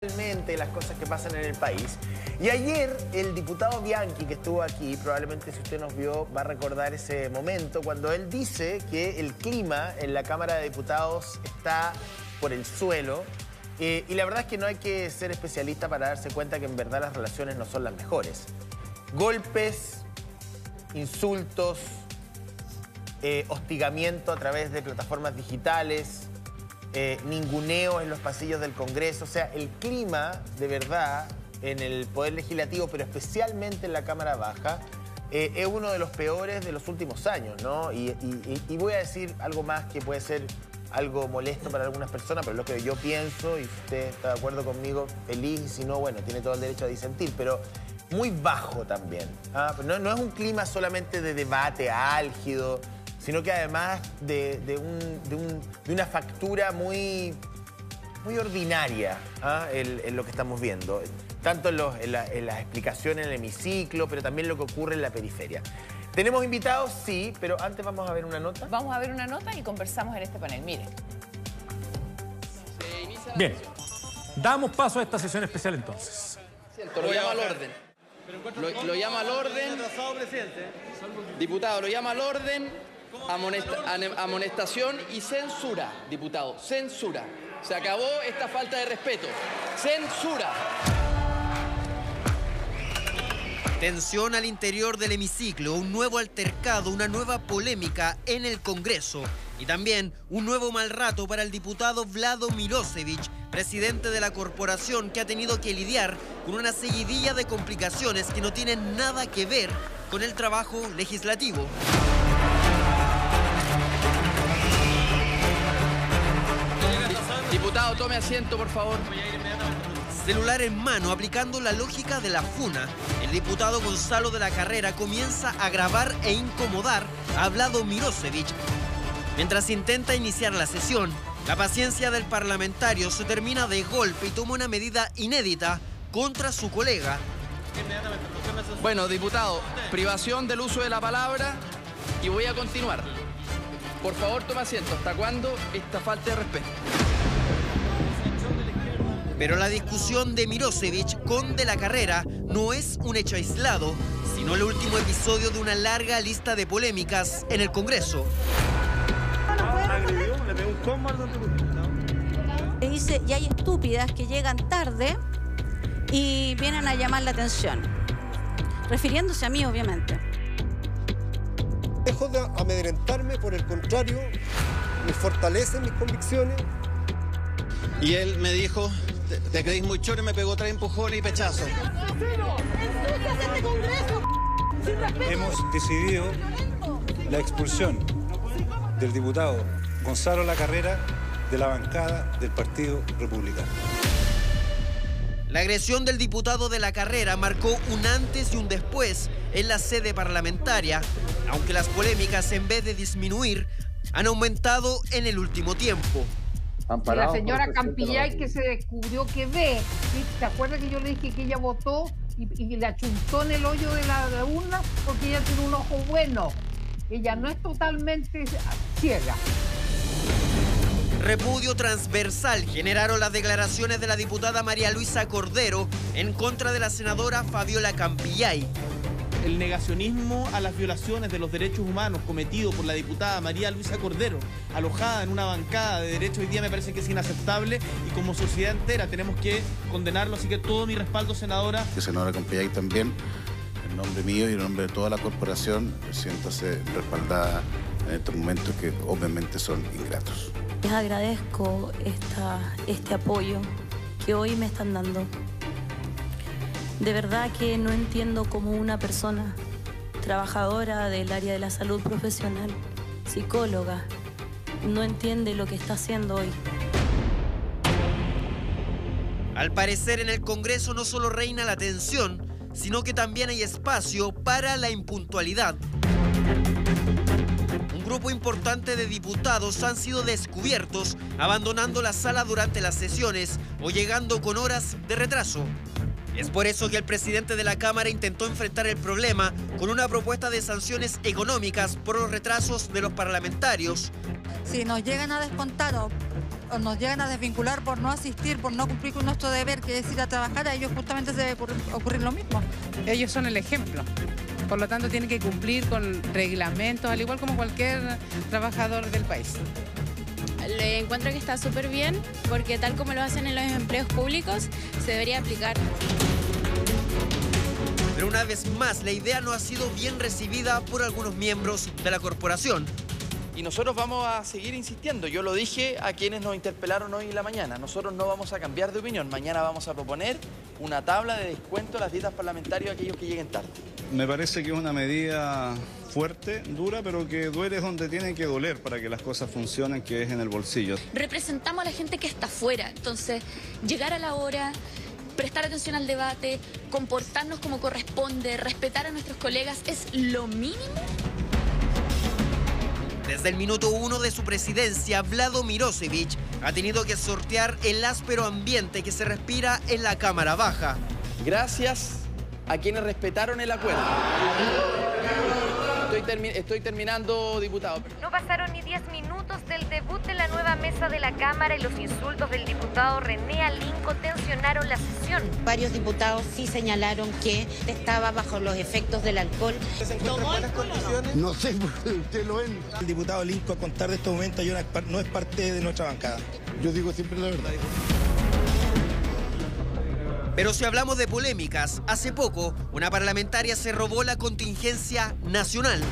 Realmente las cosas que pasan en el país. Y ayer el diputado Bianchi, que estuvo aquí, probablemente si usted nos vio va a recordar ese momento cuando él dice que el clima en la Cámara de Diputados está por el suelo. Y la verdad es que no hay que ser especialista para darse cuenta que en verdad las relaciones no son las mejores. Golpes, insultos, hostigamiento a través de plataformas digitales, ninguneo en los pasillos del Congreso. O sea, el clima de verdad en el Poder Legislativo, pero especialmente en la Cámara Baja, es uno de los peores de los últimos años, ¿no? Y voy a decir algo más que puede ser algo molesto para algunas personas, pero es lo que yo pienso, y si usted está de acuerdo conmigo, feliz, y si no, bueno, tiene todo el derecho a disentir, pero muy bajo también. No es un clima solamente de debate álgido, sino que además de una factura muy ordinaria en lo que estamos viendo. Tanto en las explicaciones en el hemiciclo, pero también lo que ocurre en la periferia. ¿Tenemos invitados? Sí, pero antes vamos a ver una nota. Vamos a ver una nota y conversamos en este panel. Mire. Bien, damos paso a esta sesión especial entonces. Lo llama al orden. Lo llama al orden. Diputado, lo llama al orden. Amonestación y censura, diputado. Censura. Se acabó esta falta de respeto. Censura. Tensión al interior del hemiciclo, un nuevo altercado, una nueva polémica en el Congreso y también un nuevo mal rato para el diputado Vlado Milosevic, presidente de la corporación, que ha tenido que lidiar con una seguidilla de complicaciones que no tienen nada que ver con el trabajo legislativo. Diputado, tome asiento, por favor. Celular en mano, aplicando la lógica de la funa, el diputado Gonzalo de la Carrera comienza a grabar e incomodar a Vlado Milosevic. Mientras intenta iniciar la sesión, la paciencia del parlamentario se termina de golpe y toma una medida inédita contra su colega. Bueno, diputado, privación del uso de la palabra y voy a continuar. Por favor, tome asiento. ¿Hasta cuándo esta falta de respeto? Pero la discusión de Milosevic con De la Carrera no es un hecho aislado, sino el último episodio de una larga lista de polémicas en el Congreso. Dice, y hay estúpidas que llegan tarde y vienen a llamar la atención, refiriéndose a mí, obviamente. Dejo de amedrentarme, por el contrario, me fortalecen mis convicciones. Y él me dijo, te creís muy choro, y me pegó 3 empujones y pechazos. Hemos decidido la expulsión del diputado Gonzalo La Carrera de la bancada del Partido Republicano. La agresión del diputado de La Carrera marcó un antes y un después en la sede parlamentaria, aunque las polémicas, en vez de disminuir, han aumentado en el último tiempo. La señora Campillay, que se descubrió que ve, ¿te acuerdas que yo le dije que ella votó y le achuntó en el hoyo de la urna porque ella tiene un ojo bueno? Ella no es totalmente ciega. Repudio transversal generaron las declaraciones de la diputada María Luisa Cordero en contra de la senadora Fabiola Campillay. El negacionismo a las violaciones de los derechos humanos cometido por la diputada María Luisa Cordero, alojada en una bancada de derechos, hoy día me parece que es inaceptable y como sociedad entera tenemos que condenarlo, así que todo mi respaldo, senadora. Senadora Campillay, también, en nombre mío y en nombre de toda la corporación, siéntase respaldada en estos momentos que obviamente son ingratos. Les agradezco este apoyo que hoy me están dando. De verdad que no entiendo cómo una persona trabajadora del área de la salud profesional, psicóloga, no entiende lo que está haciendo hoy. Al parecer, en el Congreso no solo reina la tensión, sino que también hay espacio para la impuntualidad. Un grupo importante de diputados han sido descubiertos abandonando la sala durante las sesiones o llegando con horas de retraso. Es por eso que el presidente de la Cámara intentó enfrentar el problema con una propuesta de sanciones económicas por los retrasos de los parlamentarios. Si nos llegan a descontar o o nos llegan a desvincular por no asistir, por no cumplir con nuestro deber, que es ir a trabajar, a ellos justamente se debe ocurrir lo mismo. Ellos son el ejemplo. Por lo tanto, tienen que cumplir con reglamentos, al igual como cualquier trabajador del país. Le encuentro que está súper bien, porque tal como lo hacen en los empleos públicos, se debería aplicar. Pero una vez más, la idea no ha sido bien recibida por algunos miembros de la corporación. Y nosotros vamos a seguir insistiendo. Yo lo dije a quienes nos interpelaron hoy en la mañana. Nosotros no vamos a cambiar de opinión. Mañana vamos a proponer una tabla de descuento a las dietas parlamentarias a aquellos que lleguen tarde. Me parece que es una medida fuerte, dura, pero que duele donde tiene que doler para que las cosas funcionen, que es en el bolsillo. Representamos a la gente que está afuera, entonces llegar a la hora, prestar atención al debate, comportarnos como corresponde, respetar a nuestros colegas es lo mínimo. Desde el minuto 1 de su presidencia, Vlado Milosevic ha tenido que sortear el áspero ambiente que se respira en la Cámara Baja. Gracias a quienes respetaron el acuerdo. Estoy terminando, diputado. No pasaron ni 10 minutos del debut de la nueva mesa de la Cámara y los insultos del diputado René Alinco tensionaron la sesión. Varios diputados sí señalaron que estaba bajo los efectos del alcohol. ¿Se encuentra en buenas condiciones? No sé, usted lo ven. El diputado Alinco, a contar de este momento, no es parte de nuestra bancada. Yo digo siempre la verdad. Pero si hablamos de polémicas, hace poco una parlamentaria se robó la contingencia nacional.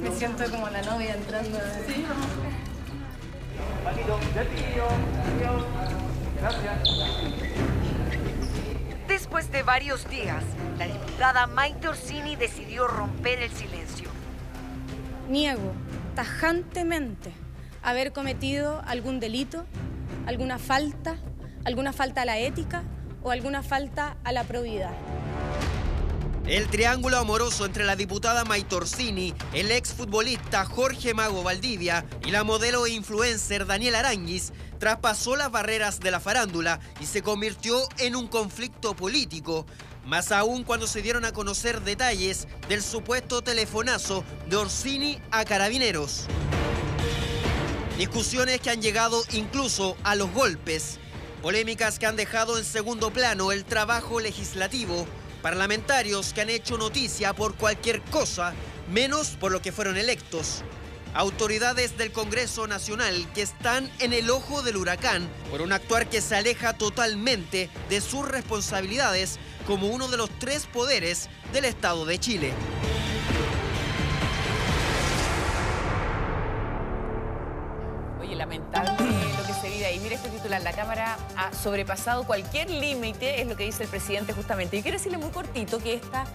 Me siento como la novia entrando. Sí. Después de varios días, la diputada Maite Orsini decidió romper el silencio. Niego tajantemente haber cometido algún delito, alguna falta a la ética o alguna falta a la probidad. El triángulo amoroso entre la diputada Maite Orsini, el exfutbolista Jorge Mago Valdivia y la modelo e influencer Daniela Aránguiz traspasó las barreras de la farándula y se convirtió en un conflicto político, más aún cuando se dieron a conocer detalles del supuesto telefonazo de Orsini a Carabineros. Discusiones que han llegado incluso a los golpes. Polémicas que han dejado en segundo plano el trabajo legislativo. Parlamentarios que han hecho noticia por cualquier cosa, menos por lo que fueron electos. Autoridades del Congreso Nacional que están en el ojo del huracán por un actuar que se aleja totalmente de sus responsabilidades como uno de los 3 poderes del Estado de Chile. Lamentable lo que se vive ahí. Mira este titular: la Cámara ha sobrepasado cualquier límite, es lo que dice el presidente justamente. Y quiero decirle muy cortito que esta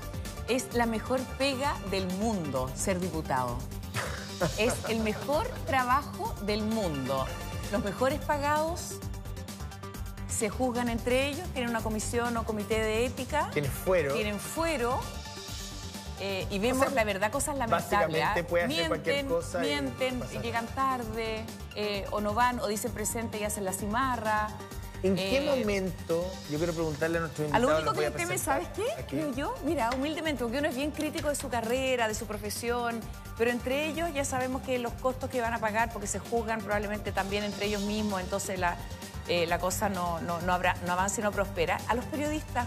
es la mejor pega del mundo, ser diputado. Es el mejor trabajo del mundo. Los mejores pagados se juzgan entre ellos, tienen una comisión o comité de ética. Tienen fuero. Tienen fuero. Y vemos, la verdad, cosas lamentables. Básicamente puede hacer cualquier cosa. Mienten, llegan tarde, o no van, o dicen presente y hacen la cimarra. ¿En qué momento, yo quiero preguntarle a nuestro invitado... A lo único que teme, ¿sabes qué? Creo yo, mira, humildemente, porque uno es bien crítico de su carrera, de su profesión, pero entre ellos ya sabemos que los costos que van a pagar, porque se juzgan probablemente también entre ellos mismos, entonces la cosa no avanza y no prospera. A los periodistas,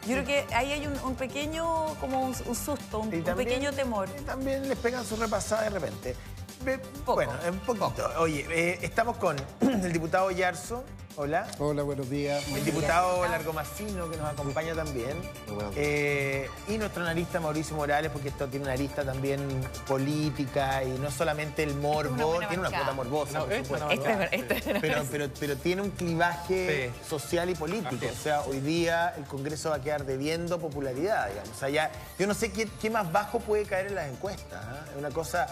yo creo que ahí hay un pequeño, como un susto, un pequeño temor. También les pegan su repasada de repente. Bueno, un poquito. Oye, estamos con el diputado Yarzo. Hola. Hola, buenos días. El diputado Largomacino, que nos acompaña también. Y nuestro analista Mauricio Morales, porque esto tiene una arista también política y no solamente el morbo, tiene una cuota morbosa, por supuesto. Pero tiene un clivaje social y político. O sea, hoy día el Congreso va a quedar debiendo popularidad, digamos. O sea, yo no sé qué más bajo puede caer en las encuestas. Es una cosa...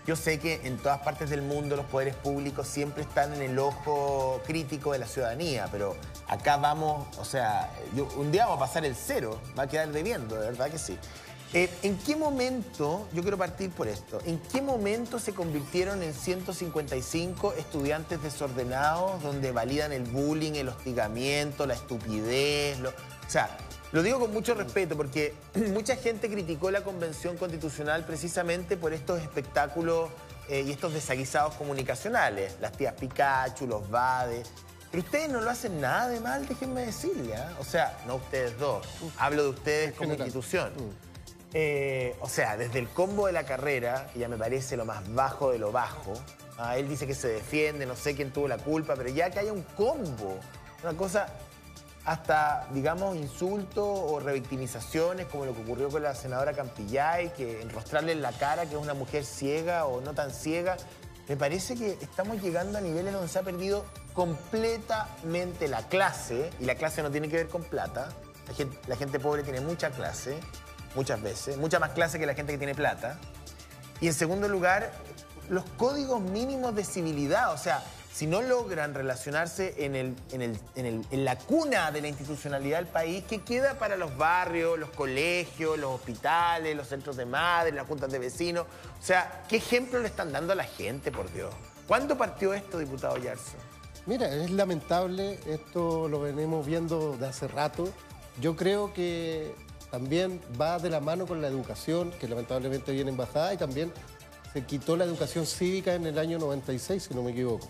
Yo sé que en todas partes del mundo los poderes públicos siempre están en el ojo crítico de la ciudadanía, pero acá vamos, o sea, un día vamos a pasar el 0, va a quedar debiendo, de verdad que sí. ¿En qué momento, yo quiero partir por esto, en qué momento se convirtieron en 155 estudiantes desordenados donde validan el bullying, el hostigamiento, la estupidez? O sea, lo digo con mucho respeto porque mucha gente criticó la Convención Constitucional precisamente por estos espectáculos y estos desaguisados comunicacionales, las tías Pikachu, los Bade. Pero ustedes no lo hacen nada de mal, déjenme decirle, ¿eh? O sea, no ustedes dos, hablo de ustedes como institución. O sea, desde el combo de la carrera, que ya me parece lo más bajo de lo bajo, él dice que se defiende, no sé quién tuvo la culpa, pero ya que haya un combo, una cosa hasta, digamos, insultos o revictimizaciones, como lo que ocurrió con la senadora Campillay, que enrostrarle en la cara que es una mujer ciega o no tan ciega, me parece que estamos llegando a niveles donde se ha perdido completamente la clase, y la clase no tiene que ver con plata. La gente pobre tiene mucha clase, muchas veces, mucha más clase que la gente que tiene plata. Y en segundo lugar, los códigos mínimos de civilidad, o sea, si no logran relacionarse en la cuna de la institucionalidad del país, ¿qué queda para los barrios, los colegios, los hospitales, los centros de madres, las juntas de vecinos? O sea, ¿qué ejemplo le están dando a la gente, por Dios? ¿Cuándo partió esto, diputado Yarzo? Mira, es lamentable, esto lo venimos viendo de hace rato. Yo creo que también va de la mano con la educación, que lamentablemente viene en bajada, y también se quitó la educación cívica en el año 96, si no me equivoco.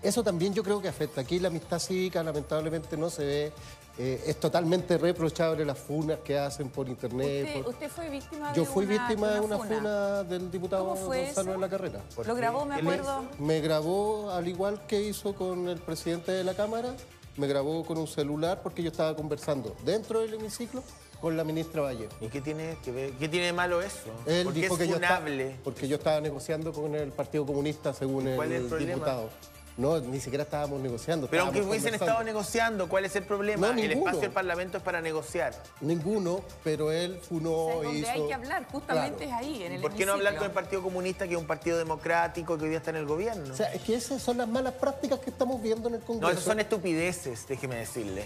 Eso también yo creo que afecta. Aquí la amistad cívica lamentablemente no se ve. Es totalmente reprochable las funas que hacen por internet. ¿Usted fue víctima de Yo fui víctima de una funa del diputado Gonzalo de la Carrera. ¿Lo grabó, me acuerdo? Me grabó, al igual que hizo con el presidente de la Cámara, me grabó con un celular porque yo estaba conversando dentro del hemiciclo con la ministra Vallejo. ¿Y qué tiene que ver? ¿Qué tiene de malo eso? Él ¿Por qué dijo es que funable? porque yo estaba negociando con el Partido Comunista, según ¿Cuál es el problema? diputado. No, ni siquiera estábamos negociando. Pero aunque hubiesen estado negociando, ¿cuál es el problema? No, el espacio del Parlamento es para negociar. Ninguno, pero él funó donde hizo... hay que hablar, justamente es ahí, en el ¿Por qué no hablar con el Partido Comunista, que es un partido democrático que hoy día está en el gobierno? O sea, es que esas son las malas prácticas que estamos viendo en el Congreso. No, esas son estupideces, déjeme decirle.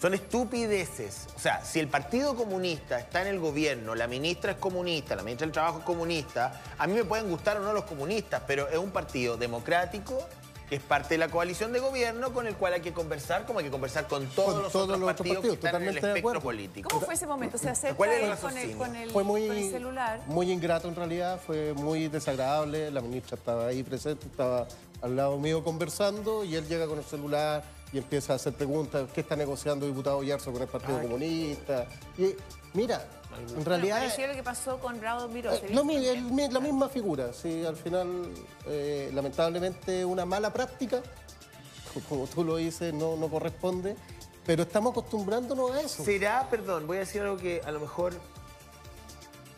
Son estupideces. O sea, si el Partido Comunista está en el gobierno, la ministra es comunista, la ministra del Trabajo es comunista, a mí me pueden gustar o no los comunistas, pero es un partido democrático que es parte de la coalición de gobierno con el cual hay que conversar, como hay que conversar con todos los otros partidos que están en el espectro político. ¿Cómo fue ese momento? ¿Se acerca ¿Cuál es el él raciocinio? con el celular? Muy ingrato en realidad, fue muy desagradable. La ministra estaba ahí presente, estaba al lado mío conversando y él llega con el celular y empieza a hacer preguntas. ¿Qué está negociando el diputado Yarzo con el Partido Comunista? Y mira, en realidad... Parecía lo que pasó con Rado Mirosevic. La misma figura, sí, al final, lamentablemente, una mala práctica, como tú lo dices, no corresponde, pero estamos acostumbrándonos a eso. ¿Será, perdón, voy a decir algo que a lo mejor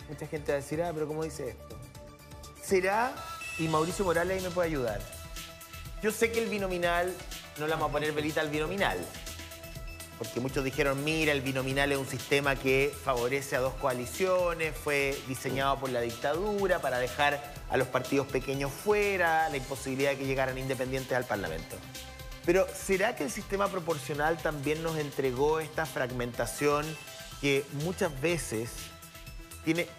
mucha gente va a decir, pero ¿cómo dice esto? ¿Será, y Mauricio Morales ahí me puede ayudar? Yo sé que el binominal, no le vamos a poner velita al binominal, porque muchos dijeron, mira, el binominal es un sistema que favorece a dos coaliciones, fue diseñado por la dictadura para dejar a los partidos pequeños fuera, la imposibilidad de que llegaran independientes al Parlamento. Pero, ¿será que el sistema proporcional también nos entregó esta fragmentación que muchas veces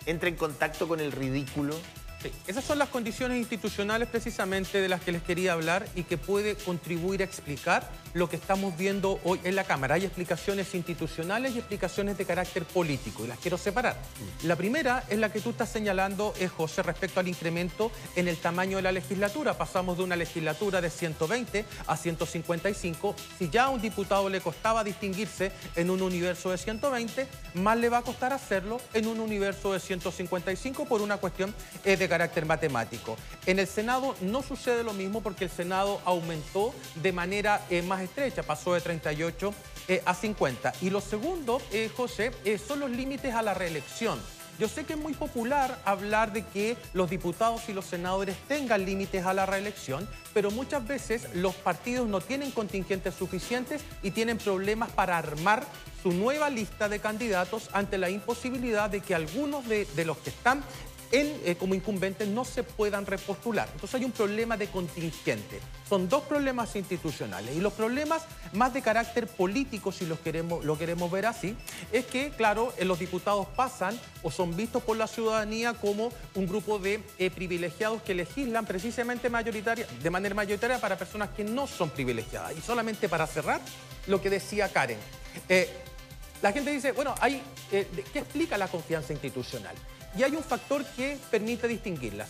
entra en contacto con el ridículo? Sí, esas son las condiciones institucionales precisamente de las que les quería hablar y que puede contribuir a explicar lo que estamos viendo hoy en la Cámara. Hay explicaciones institucionales y explicaciones de carácter político y las quiero separar. La primera es la que tú estás señalando, José, respecto al incremento en el tamaño de la legislatura. Pasamos de una legislatura de 120 a 155. Si ya a un diputado le costaba distinguirse en un universo de 120, más le va a costar hacerlo en un universo de 155 por una cuestión de carácter matemático. En el Senado no sucede lo mismo porque el Senado aumentó de manera más estrecha, pasó de 38 a 50. Y lo segundo, José, son los límites a la reelección. Yo sé que es muy popular hablar de que los diputados y los senadores tengan límites a la reelección, pero muchas veces los partidos no tienen contingentes suficientes y tienen problemas para armar su nueva lista de candidatos ante la imposibilidad de que algunos de los que están como incumbentes no se puedan repostular. Entonces hay un problema de contingente. Son dos problemas institucionales. Y los problemas más de carácter político, si lo queremos ver así, es que, claro, los diputados pasan o son vistos por la ciudadanía como un grupo de privilegiados que legislan precisamente de manera mayoritaria para personas que no son privilegiadas. Y solamente para cerrar, lo que decía Karen. La gente dice, bueno, ¿qué explica la confianza institucional? Y hay un factor que permite distinguirlas.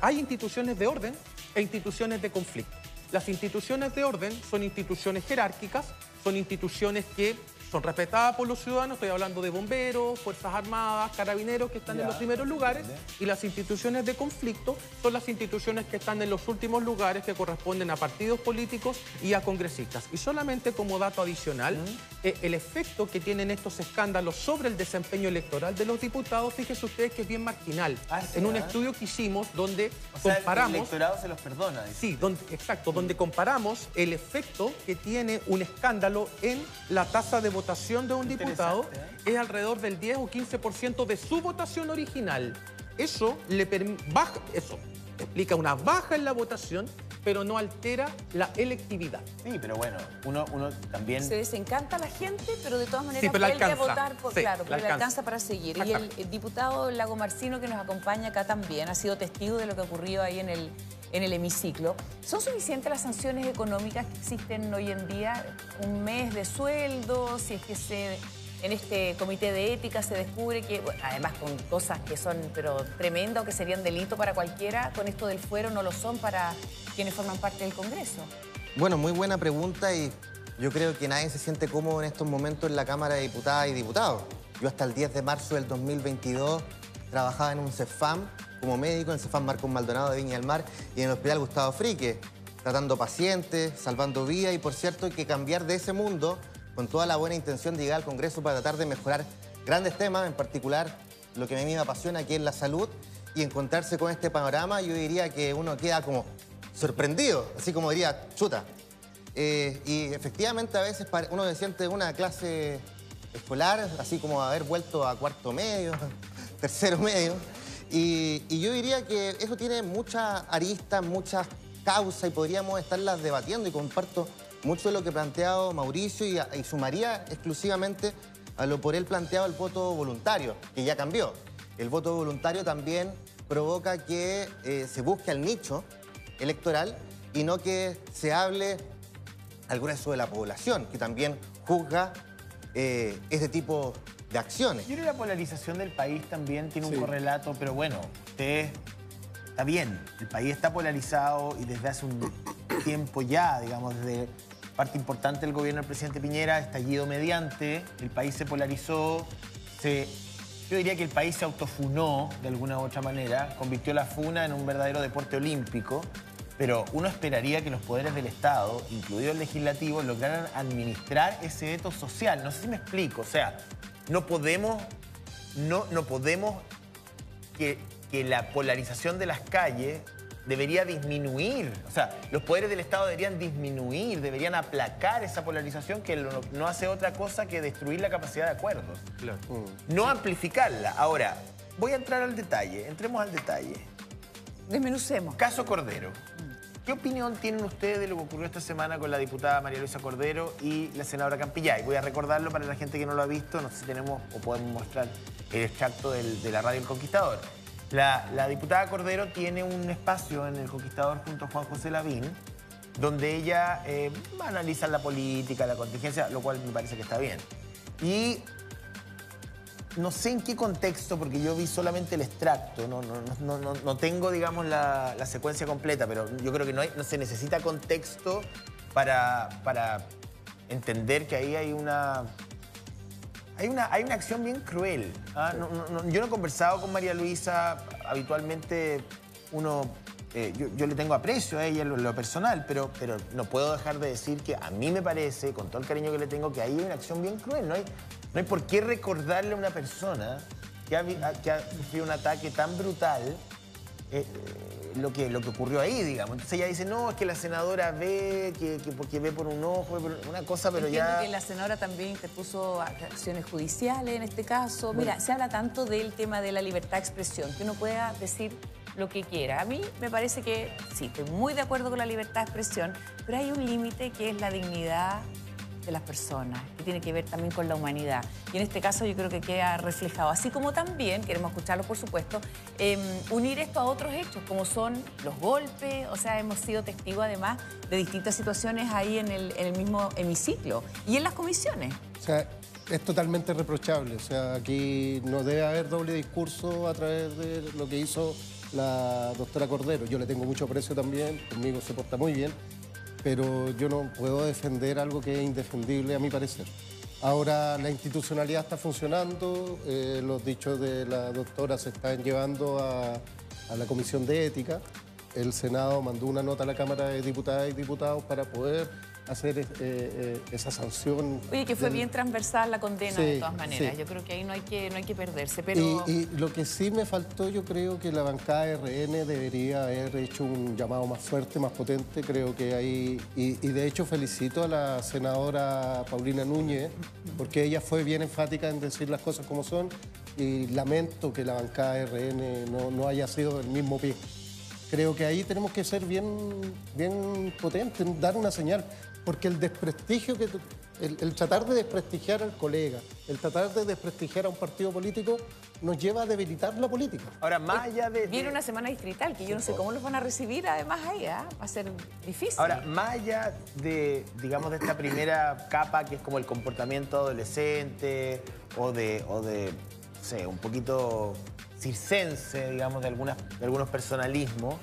Hay instituciones de orden e instituciones de conflicto. Las instituciones de orden son instituciones jerárquicas, son instituciones que son respetadas por los ciudadanos, estoy hablando de bomberos, fuerzas armadas, carabineros que están en los primeros lugares, y las instituciones de conflicto son las instituciones que están en los últimos lugares, que corresponden a partidos políticos y a congresistas. Y solamente como dato adicional, el efecto que tienen estos escándalos sobre el desempeño electoral de los diputados, fíjense ustedes que es bien marginal. En un estudio que hicimos donde comparamos... el electorado se los perdona. Sí, exacto, donde comparamos el efecto que tiene un escándalo en la tasa de votación de un diputado, es alrededor del 10 o 15% de su votación original. Eso explica una baja en la votación, pero no altera la electividad. Sí, pero bueno, uno también... Se desencanta la gente, pero de todas maneras sí, vuelve a votar, claro, pero le alcanza para seguir. Y Exacto. el diputado Lagomarsino, que nos acompaña acá también, ha sido testigo de lo que ocurrió ahí en el hemiciclo. ¿Son suficientes las sanciones económicas que existen hoy en día? ¿Un mes de sueldo? Si es que en este comité de ética se descubre que, bueno, además con cosas que son pero tremendas o que serían delito para cualquiera, con esto del fuero no lo son para quienes forman parte del Congreso. Bueno, muy buena pregunta y yo creo que nadie se siente cómodo en estos momentos en la Cámara de Diputadas y Diputados. Yo hasta el 10 de marzo del 2022 trabajaba en un CEFAM como médico, en el CEFAM Marcos Maldonado de Viña del Mar y en el Hospital Gustavo Frique, tratando pacientes, salvando vidas y por cierto hay que cambiar de ese mundo con toda la buena intención de llegar al Congreso para tratar de mejorar grandes temas, en particular lo que a mí me apasiona, que es la salud, y encontrarse con este panorama, yo diría que uno queda como sorprendido, así como diría, chuta. Y efectivamente a veces uno se siente en una clase escolar, así como haber vuelto a cuarto medio, tercero medio, y yo diría que eso tiene muchas aristas, muchas causas y podríamos estarlas debatiendo y comparto mucho de lo que ha planteado Mauricio y sumaría exclusivamente a lo por él planteado el voto voluntario, que ya cambió. El voto voluntario también provoca que se busque al nicho electoral y no que se hable al grueso de la población, que también juzga ese tipo de acciones. Yo creo que la polarización del país también tiene un correlato, pero bueno, está bien, el país está polarizado y desde hace un tiempo ya, digamos, desde parte importante del gobierno del presidente Piñera, estallido mediante, el país se polarizó, yo diría que el país se autofunó de alguna u otra manera, convirtió la funa en un verdadero deporte olímpico, pero uno esperaría que los poderes del Estado, incluido el legislativo, lograran administrar ese veto social. No sé si me explico, o sea, no podemos que la polarización de las calles debería disminuir. O sea, los poderes del Estado deberían disminuir, deberían aplacar esa polarización que no hace otra cosa que destruir la capacidad de acuerdo. Claro. No amplificarla. Ahora, voy a entrar al detalle. Entremos al detalle. Desmenucemos. Caso Cordero. ¿Qué opinión tienen ustedes de lo que ocurrió esta semana con la diputada María Luisa Cordero y la senadora Campillay? Voy a recordarlo para la gente que no lo ha visto. No sé si tenemos o podemos mostrar el extracto de la radio El Conquistador. La diputada Cordero tiene un espacio en El Conquistador junto a Juan José Lavín, donde ella analiza la política, la contingencia, lo cual me parece que está bien. Y no sé en qué contexto, porque yo vi solamente el extracto, no tengo, digamos, la secuencia completa, pero yo creo que no se necesita contexto para entender que ahí hay una acción bien cruel. ¿Ah? Yo no he conversado con María Luisa, habitualmente yo le tengo aprecio a ella en lo personal, pero no puedo dejar de decir que a mí me parece, con todo el cariño que le tengo, que ahí hay una acción bien cruel. No hay por qué recordarle a una persona que ha sufrido un ataque tan brutal lo que ocurrió ahí, digamos. Entonces ella dice, no, es que la senadora ve, que porque ve por un ojo, una cosa, pero Entiendo ya... que la senadora también interpuso acciones judiciales en este caso. Mira, se habla tanto del tema de la libertad de expresión, que uno pueda decir lo que quiera. A mí me parece que sí, estoy muy de acuerdo con la libertad de expresión, pero hay un límite que es la dignidad de las personas, que tiene que ver también con la humanidad. Y en este caso yo creo que queda reflejado. Así como también, queremos escucharlo por supuesto, unir esto a otros hechos, como son los golpes. O sea, hemos sido testigos además de distintas situaciones ahí en el mismo hemiciclo y en las comisiones. O sea, es totalmente reprochable. O sea, aquí no debe haber doble discurso a través de lo que hizo la doctora Cordero. Yo le tengo mucho aprecio también, conmigo se porta muy bien, pero yo no puedo defender algo que es indefendible a mi parecer. Ahora la institucionalidad está funcionando, los dichos de la doctora se están llevando a la Comisión de Ética. El Senado mandó una nota a la Cámara de Diputadas y Diputados para poder hacer esa sanción. Oye, que fue bien transversal la condena, Sí, de todas maneras. sí. Yo creo que ahí no hay que perderse, pero... Y lo que sí me faltó, yo creo que la bancada RN debería haber hecho un llamado más fuerte, más potente. Creo que ahí... Y de hecho felicito a la senadora Paulina Núñez, porque ella fue bien enfática en decir las cosas como son, y lamento que la bancada RN no haya sido del mismo pie. Creo que ahí tenemos que ser bien potentes, dar una señal, porque el desprestigio, el tratar de desprestigiar al colega, el tratar de desprestigiar a un partido político, nos lleva a debilitar la política. Ahora, más allá de... Viene una semana distrital, que yo no sé cómo los van a recibir, además ahí, va a ser difícil. Ahora, más allá de, digamos, de esta primera capa, que es como el comportamiento adolescente o de no sé, un poquito circense, digamos, de algunos personalismos,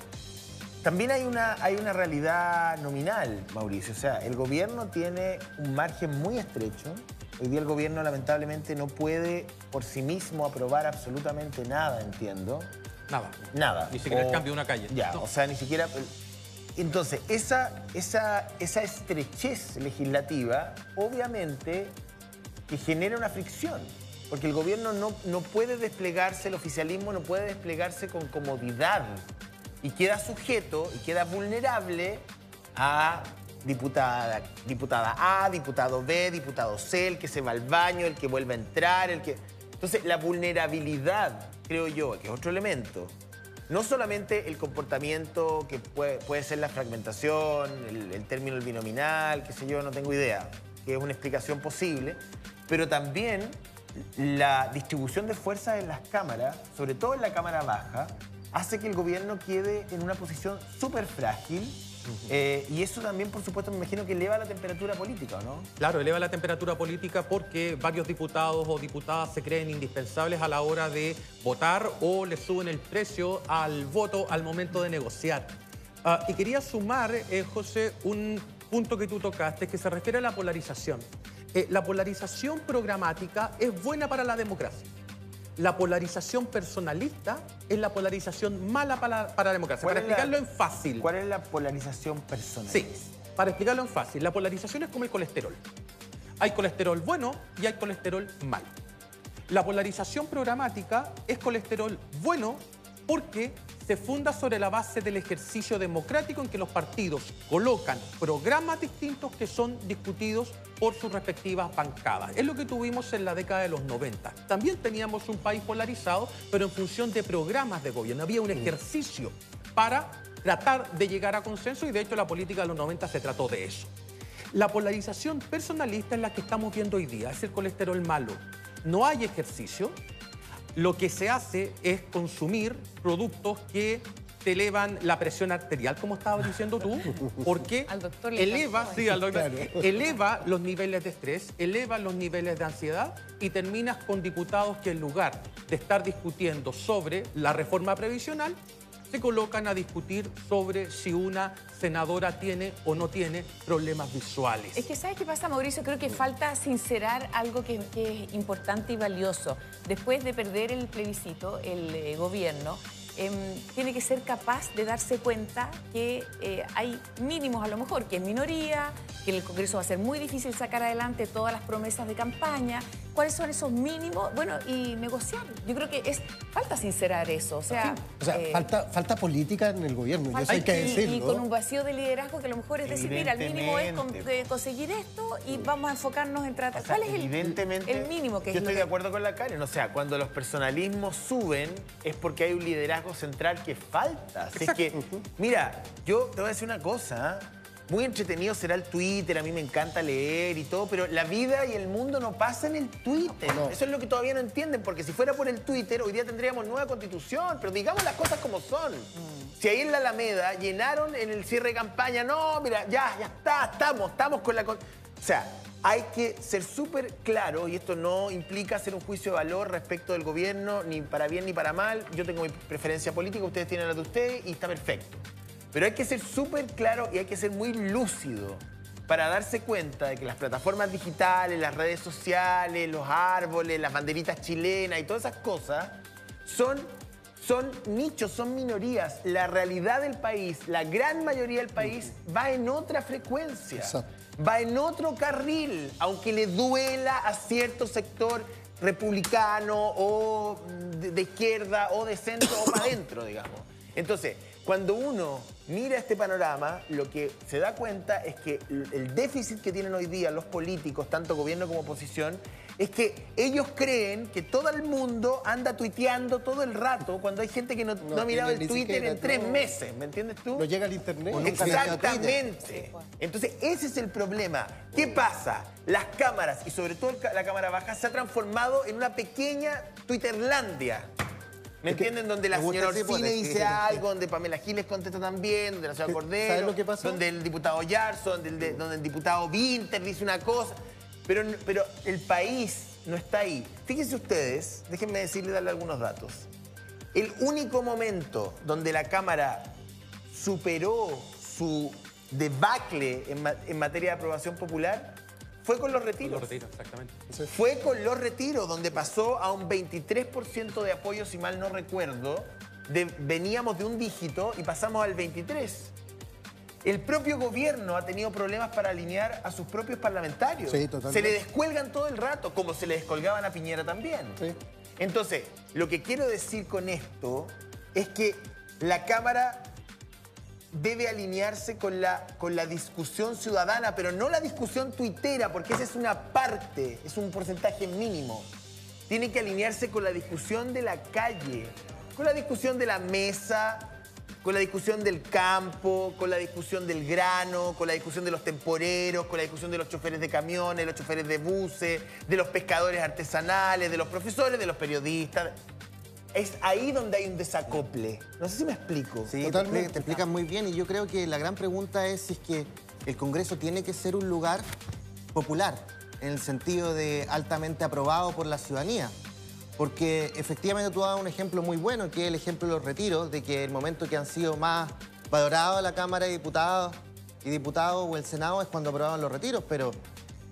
también hay una realidad nominal, Mauricio. O sea, el gobierno tiene un margen muy estrecho. Hoy día el gobierno lamentablemente no puede por sí mismo aprobar absolutamente nada, entiendo. Nada. Nada. Ni siquiera el cambio de una calle. Ya, No. o sea, ni siquiera... Entonces, esa estrechez legislativa, obviamente, que genera una fricción. Porque el gobierno no puede desplegarse, el oficialismo no puede desplegarse con comodidad. Y queda sujeto y queda vulnerable a diputada A, diputado B, diputado C, el que se va al baño, el que vuelve a entrar, el que... Entonces, la vulnerabilidad, creo yo, que es otro elemento. No solamente el comportamiento que puede ser la fragmentación, el término del binominal, qué sé yo, no tengo idea, que es una explicación posible, pero también la distribución de fuerzas en las cámaras, sobre todo en la Cámara Baja, hace que el gobierno quede en una posición súper frágil. Y eso también, por supuesto, me imagino que eleva la temperatura política, ¿no? Claro, eleva la temperatura política porque varios diputados o diputadas se creen indispensables a la hora de votar o le suben el precio al voto al momento de negociar. Y quería sumar, José, un punto que tú tocaste que se refiere a la polarización. La polarización programática es buena para la democracia. La polarización personalista es la polarización mala para la democracia. Para explicarlo en fácil. ¿Cuál es la polarización personalista? Sí, para explicarlo en fácil. La polarización es como el colesterol. Hay colesterol bueno y hay colesterol malo. La polarización programática es colesterol bueno porque se funda sobre la base del ejercicio democrático en que los partidos colocan programas distintos que son discutidos por sus respectivas bancadas. Es lo que tuvimos en la década de los 90. También teníamos un país polarizado, pero en función de programas de gobierno. Había un ejercicio para tratar de llegar a consenso y de hecho la política de los 90 se trató de eso. La polarización personalista es la que estamos viendo hoy día, es el colesterol malo. No hay ejercicio. Lo que se hace es consumir productos que te elevan la presión arterial, como estabas diciendo tú, porque eleva los niveles de estrés, eleva los niveles de ansiedad y terminas con diputados que en lugar de estar discutiendo sobre la reforma previsional, se colocan a discutir sobre si una senadora tiene o no tiene problemas visuales. Es que, ¿sabes qué pasa, Mauricio? Creo que falta sincerar algo que es importante y valioso. Después de perder el plebiscito, el gobierno tiene que ser capaz de darse cuenta que hay mínimos, a lo mejor, que es minoría, que en el Congreso va a ser muy difícil sacar adelante todas las promesas de campaña. ¿Cuáles son esos mínimos? Bueno, y negociar. Yo creo que falta sincerar eso. O sea, falta política en el gobierno, y eso hay que decirlo. Y con un vacío de liderazgo que a lo mejor es decir, mira, el mínimo es conseguir esto y vamos a enfocarnos en tratar. O sea, ¿Cuál es el mínimo que es? Yo estoy de acuerdo con la Karen. O sea, cuando los personalismos suben es porque hay un liderazgo central que falta. Así es que, mira, yo te voy a decir una cosa, muy entretenido será el Twitter, a mí me encanta leer y todo, pero la vida y el mundo no pasa en el Twitter. No. Eso es lo que todavía no entienden, porque si fuera por el Twitter, hoy día tendríamos nueva constitución, pero digamos las cosas como son. Si ahí en la Alameda llenaron en el cierre de campaña, no, mira, ya está, estamos con la... O sea, hay que ser súper claro, y esto no implica hacer un juicio de valor respecto del gobierno, ni para bien ni para mal. Yo tengo mi preferencia política, ustedes tienen la de ustedes y está perfecto. Pero hay que ser súper claro y hay que ser muy lúcido para darse cuenta de que las plataformas digitales, las redes sociales, los árboles, las banderitas chilenas y todas esas cosas son nichos, son minorías. La realidad del país, la gran mayoría del país va en otra frecuencia. Exacto. Va en otro carril, aunque le duela a cierto sector republicano o de izquierda o de centro o para adentro, digamos. Entonces, cuando uno mira este panorama, lo que se da cuenta es que el déficit que tienen hoy día los políticos, tanto gobierno como oposición, es que ellos creen que todo el mundo anda tuiteando todo el rato cuando hay gente que no ha mirado el Twitter en 3 meses, ¿me entiendes tú? No llega al internet. Exactamente. Entonces, ese es el problema. ¿Qué pasa? Las cámaras, y sobre todo la cámara baja, se ha transformado en una pequeña Twitterlandia. ¿Me entienden? Donde la señora Orsini dice algo, donde Pamela Giles contesta también, donde la señora Cordero, ¿sabes lo que pasó? Donde el diputado Yarzo, donde el diputado Winter dice una cosa. Pero el país no está ahí. Fíjense ustedes, déjenme decirles, darle algunos datos. El único momento donde la Cámara superó su debacle en materia de aprobación popular fue con los retiros. Con los retiros, exactamente. Fue con los retiros, donde pasó a un 23% de apoyo, si mal no recuerdo. Veníamos de un dígito y pasamos al 23%. El propio gobierno ha tenido problemas para alinear a sus propios parlamentarios. Sí, totalmente. Se le descuelgan todo el rato, como se le descolgaban a Piñera también. Sí. Entonces, lo que quiero decir con esto es que la Cámara debe alinearse con la discusión ciudadana, pero no la discusión tuitera, porque esa es una parte, es un porcentaje mínimo. Tiene que alinearse con la discusión de la calle, con la discusión de la mesa, con la discusión del campo, con la discusión del grano, con la discusión de los temporeros, con la discusión de los choferes de camiones, los choferes de buses, de los pescadores artesanales, de los profesores, de los periodistas. Es ahí donde hay un desacople. No sé si me explico. Sí, te explicas muy bien, y yo creo que la gran pregunta es si es que el Congreso tiene que ser un lugar popular, en el sentido de altamente aprobado por la ciudadanía. Porque efectivamente tú das un ejemplo muy bueno, que es el ejemplo de los retiros, de que el momento que han sido más valorados la Cámara de Diputados o el Senado es cuando aprobaban los retiros, pero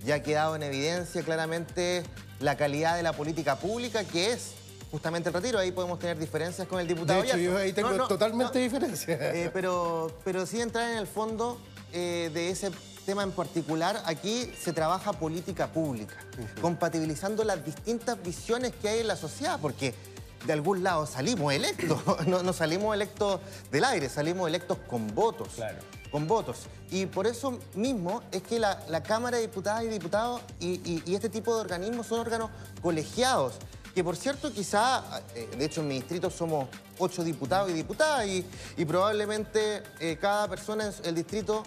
ya ha quedado en evidencia claramente la calidad de la política pública, que es justamente el retiro. Ahí podemos tener diferencias con el diputado. De hecho, yo ahí tengo totalmente diferencias. Pero sí entrar en el fondo de ese tema en particular, aquí se trabaja política pública, compatibilizando las distintas visiones que hay en la sociedad, porque de algún lado salimos electos, no salimos electos del aire, salimos electos con votos. Claro. Con votos. Y por eso mismo es que la Cámara de Diputadas y Diputados y este tipo de organismos son órganos colegiados, que por cierto quizá, de hecho en mi distrito somos 8 diputados y diputadas y probablemente cada persona en el distrito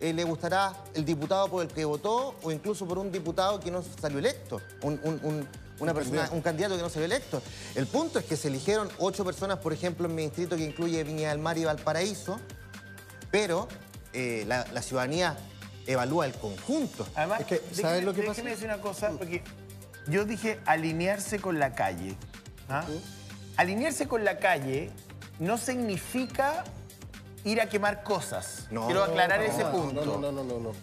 le gustará el diputado por el que votó o incluso por un diputado que no salió electo, un candidato que no salió electo. El punto es que se eligieron 8 personas, por ejemplo, en mi distrito, que incluye Viña del Mar y Valparaíso, pero la ciudadanía evalúa el conjunto. Además, ¿sabes lo que pasa? Déjeme decir una cosa, porque yo dije alinearse con la calle. ¿Ah? Alinearse con la calle no significa ir a quemar cosas. Quiero aclarar ese punto.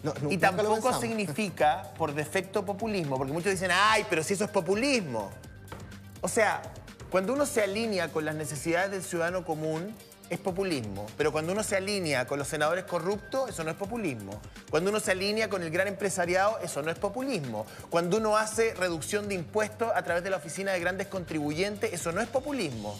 No, y tampoco significa, por defecto, populismo, porque muchos dicen, ay, pero si eso es populismo. O sea, cuando uno se alinea con las necesidades del ciudadano común, es populismo. Pero cuando uno se alinea con los senadores corruptos, eso no es populismo. Cuando uno se alinea con el gran empresariado, eso no es populismo. Cuando uno hace reducción de impuestos a través de la Oficina de Grandes Contribuyentes, eso no es populismo.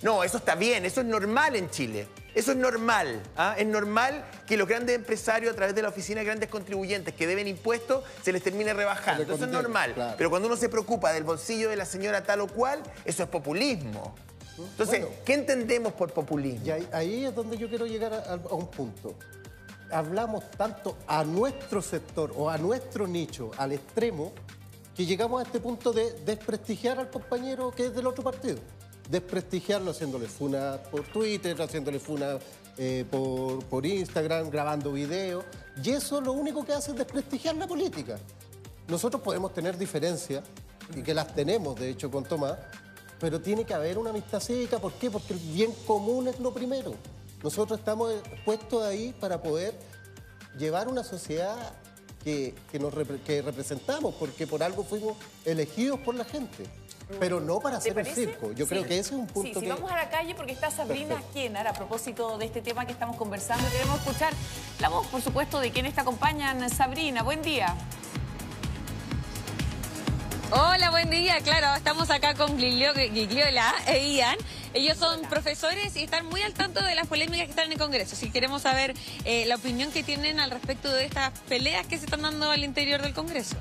No, eso está bien, eso es normal en Chile. Eso es normal. ¿Ah? Es normal que los grandes empresarios, a través de la Oficina de Grandes Contribuyentes que deben impuestos, se les termine rebajando. Eso es normal. Claro. Pero cuando uno se preocupa del bolsillo de la señora tal o cual, eso es populismo. Entonces, ¿qué entendemos por populismo? Y ahí es donde yo quiero llegar a un punto. Hablamos tanto a nuestro sector o a nuestro nicho, al extremo, que llegamos a este punto de desprestigiar al compañero que es del otro partido. Desprestigiarlo haciéndole funa por Twitter, haciéndole funa por Instagram, grabando videos. Y eso lo único que hace es desprestigiar la política. nosotros podemos tener diferencias, y que las tenemos, de hecho, con Tomás, pero tiene que haber una amistad cívica. ¿Por qué? Porque el bien común es lo primero. Nosotros estamos puestos ahí para poder llevar una sociedad que representamos, porque por algo fuimos elegidos por la gente, pero no para hacer el circo. Yo creo que ese es un punto Sí, vamos a la calle porque está Sabrina Kienar a propósito de este tema que estamos conversando. Queremos escuchar la voz, por supuesto, de quienes te acompañan. Sabrina, buen día. Hola, buen día. Claro, estamos acá con Gigliola e Ian. Ellos son profesores y están muy al tanto de las polémicas que están en el Congreso. Si queremos saber la opinión que tienen al respecto de estas peleas que se están dando al interior del Congreso.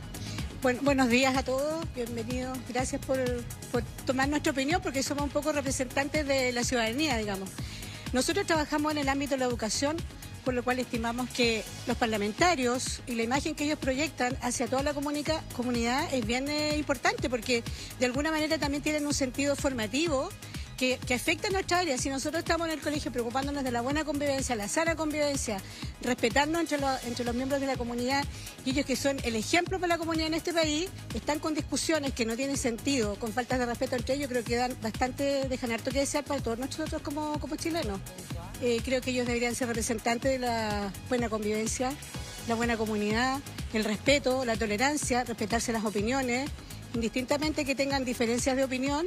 Bueno, buenos días a todos, bienvenidos. Gracias por tomar nuestra opinión, porque somos un poco representantes de la ciudadanía, digamos. Nosotros trabajamos en el ámbito de la educación, por lo cual estimamos que los parlamentarios y la imagen que ellos proyectan hacia toda la comunidad es bien importante, porque de alguna manera también tienen un sentido formativo que afecta a nuestra área. Si nosotros estamos en el colegio preocupándonos de la buena convivencia, la sana convivencia, respetarnos entre los miembros de la comunidad, y ellos que son el ejemplo para la comunidad en este país, están con discusiones que no tienen sentido, con faltas de respeto entre ellos, creo que dejan harto que desear para todos nosotros como chilenos. Creo que ellos deberían ser representantes de la buena convivencia, la buena comunidad, el respeto, la tolerancia, respetarse las opiniones, indistintamente que tengan diferencias de opinión,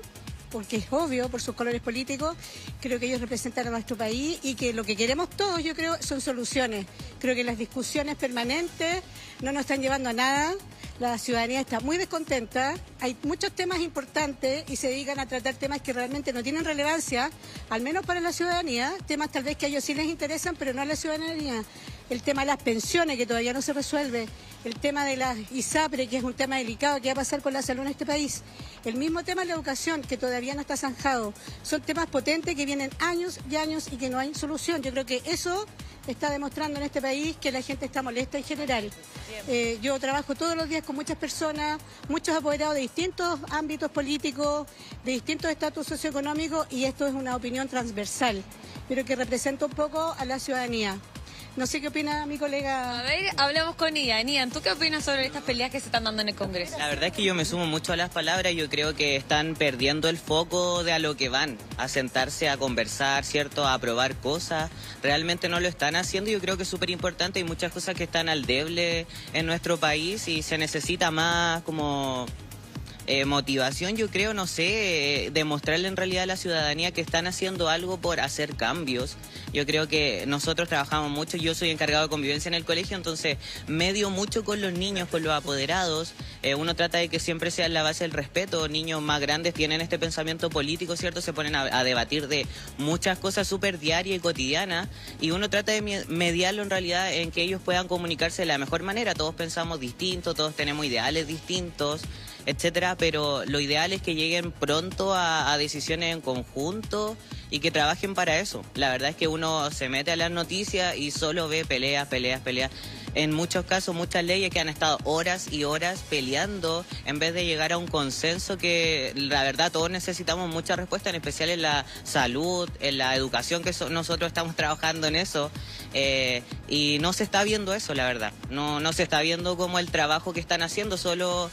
porque es obvio por sus colores políticos. Creo que ellos representan a nuestro país y que lo que queremos todos, yo creo, son soluciones. Creo que las discusiones permanentes no nos están llevando a nada. La ciudadanía está muy descontenta, hay muchos temas importantes y se dedican a tratar temas que realmente no tienen relevancia, al menos para la ciudadanía, temas tal vez que a ellos sí les interesan, pero no a la ciudadanía. El tema de las pensiones, que todavía no se resuelve, el tema de las ISAPRE, que es un tema delicado, que va a pasar con la salud en este país, el mismo tema de la educación, que todavía no está zanjado. Son temas potentes que vienen años y años y que no hay solución. Yo creo que eso está demostrando en este país que la gente está molesta en general. Yo trabajo todos los días con muchas personas, muchos apoderados de distintos ámbitos políticos, de distintos estatus socioeconómicos, y esto es una opinión transversal, pero que representa un poco a la ciudadanía. No sé qué opina mi colega. A ver, hablamos con Ian. Ian, ¿tú qué opinas sobre estas peleas que se están dando en el Congreso? La verdad es que yo me sumo mucho a las palabras. Yo creo que están perdiendo el foco de a lo que van, a sentarse a conversar, ¿cierto? A probar cosas. Realmente no lo están haciendo. Yo creo que es súper importante. Hay muchas cosas que están al deble en nuestro país y se necesita más como motivación, yo creo, no sé, demostrarle en realidad a la ciudadanía que están haciendo algo por hacer cambios. Yo creo que nosotros trabajamos mucho, yo soy encargado de convivencia en el colegio, entonces medio mucho con los niños, con los apoderados. Uno trata de que siempre sea la base del respeto. Niños más grandes tienen este pensamiento político, ¿cierto? Se ponen a debatir de muchas cosas súper diarias y cotidianas, y uno trata de mediarlo en realidad en que ellos puedan comunicarse de la mejor manera. Todos pensamos distinto, todos tenemos ideales distintos, etcétera, pero lo ideal es que lleguen pronto a decisiones en conjunto y que trabajen para eso. La verdad es que uno se mete a las noticias y solo ve peleas. En muchos casos, muchas leyes que han estado horas y horas peleando en vez de llegar a un consenso que la verdad todos necesitamos mucha respuesta, en especial en la salud, en la educación, que nosotros estamos trabajando en eso, y no se está viendo eso, la verdad. No se está viendo como el trabajo que están haciendo, solo...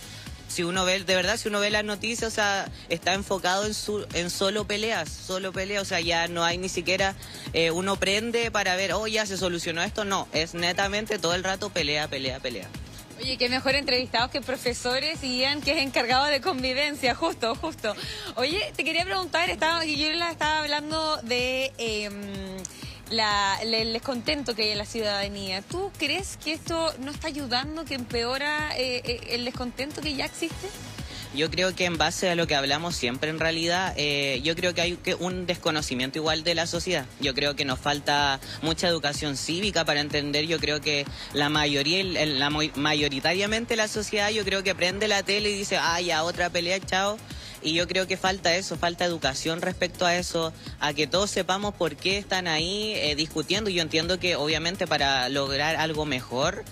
Si uno ve, de verdad, si uno ve las noticias, o sea, está enfocado en solo peleas, o sea, ya no hay ni siquiera, uno prende para ver, oh, ya se solucionó esto, no, es netamente todo el rato pelea. Oye, qué mejor entrevistados que profesores y Ian, que es encargado de convivencia, justo. Oye, te quería preguntar, yo estaba hablando de... el descontento que hay en la ciudadanía. ¿Tú crees que esto no está ayudando, que empeora el descontento que ya existe? Yo creo que en base a lo que hablamos siempre en realidad, yo creo que hay un desconocimiento igual de la sociedad. Yo creo que nos falta mucha educación cívica para entender. Yo creo que mayoritariamente la sociedad, yo creo que prende la tele y dice, ya otra pelea, chao. Y yo creo que falta eso, falta educación respecto a eso, a que todos sepamos por qué están ahí discutiendo. Yo entiendo que obviamente para lograr algo mejor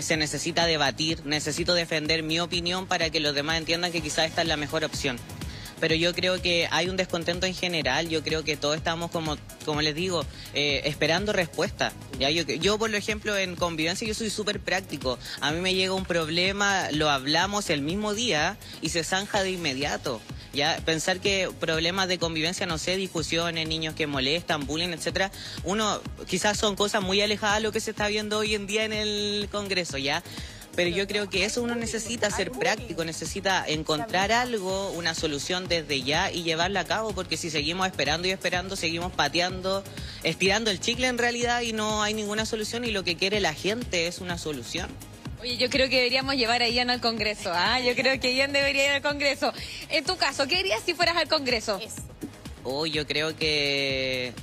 se necesita debatir, necesito defender mi opinión para que los demás entiendan que quizás esta es la mejor opción. pero yo creo que hay un descontento en general. Yo creo que todos estamos, como les digo, esperando respuesta. ¿Ya? Yo, por ejemplo, en convivencia yo soy súper práctico. A mí me llega un problema, lo hablamos el mismo día y se zanja de inmediato. Ya, pensar que problemas de convivencia, no sé, discusiones, niños que molestan, bullying, etcétera, quizás son cosas muy alejadas a lo que se está viendo hoy en día en el Congreso, ¿ya? Pero yo creo que eso uno necesita ser práctico, necesita encontrar algo, una solución desde ya y llevarla a cabo, porque si seguimos esperando y esperando, seguimos pateando, estirando el chicle en realidad y no hay ninguna solución, y lo que quiere la gente es una solución. Oye, yo creo que deberíamos llevar a Ian al Congreso, ¿ah? Yo creo que Ian debería ir al Congreso. En tu caso, ¿qué harías si fueras al Congreso? Yo creo que...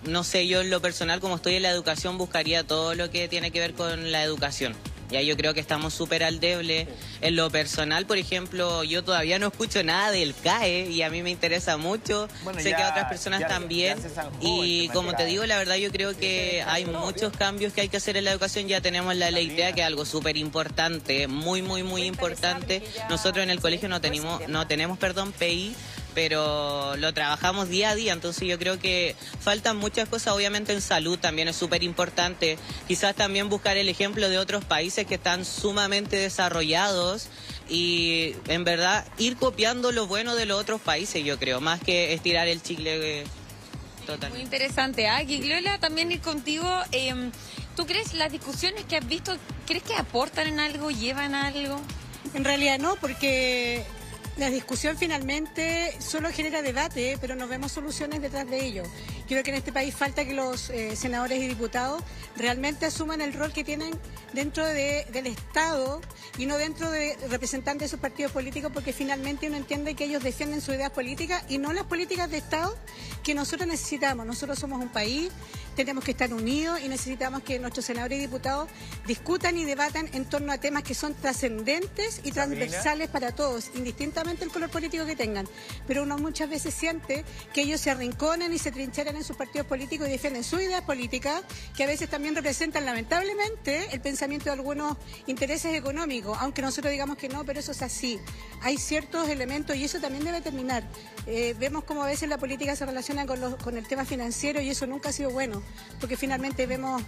no sé, yo en lo personal, como estoy en la educación, buscaría todo lo que tiene que ver con la educación. Ya, yo creo que estamos súper al deble. En lo personal, por ejemplo, yo todavía no escucho nada del CAE y a mí me interesa mucho. Bueno, sé que a otras personas también. Y como te digo, la verdad yo creo que hay muchos cambios que hay que hacer en la educación. Ya tenemos la ley TEA, que es algo súper importante, muy importante. Nosotros en el colegio no tenemos PI, pero lo trabajamos día a día, entonces yo creo que faltan muchas cosas. Obviamente en salud también es súper importante, quizás también buscar el ejemplo de otros países que están sumamente desarrollados y en verdad ir copiando lo bueno de los otros países, yo creo, más que estirar el chicle total. Muy interesante, ¿ah? Gigliola, también ir contigo. ¿Tú crees las discusiones que has visto, crees que aportan en algo, llevan a algo? En realidad no, porque la discusión finalmente solo genera debate, pero no vemos soluciones detrás de ello. Creo que en este país falta que los senadores y diputados realmente asuman el rol que tienen dentro del Estado y no dentro de representantes de sus partidos políticos, porque finalmente uno entiende que ellos defienden sus ideas políticas y no las políticas de Estado que nosotros necesitamos. Nosotros somos un país, tenemos que estar unidos y necesitamos que nuestros senadores y diputados discutan y debatan en torno a temas que son trascendentes y transversales para todos, indistintamente el color político que tengan. Pero uno muchas veces siente que ellos se arrinconan y se trincheran en sus partidos políticos y defienden sus ideas políticas, que a veces también representan lamentablemente el pensamiento de algunos intereses económicos, aunque nosotros digamos que no, pero eso es así. Hay ciertos elementos y eso también debe terminar. Vemos como a veces la política se relaciona con el tema financiero y eso nunca ha sido bueno, porque finalmente vemos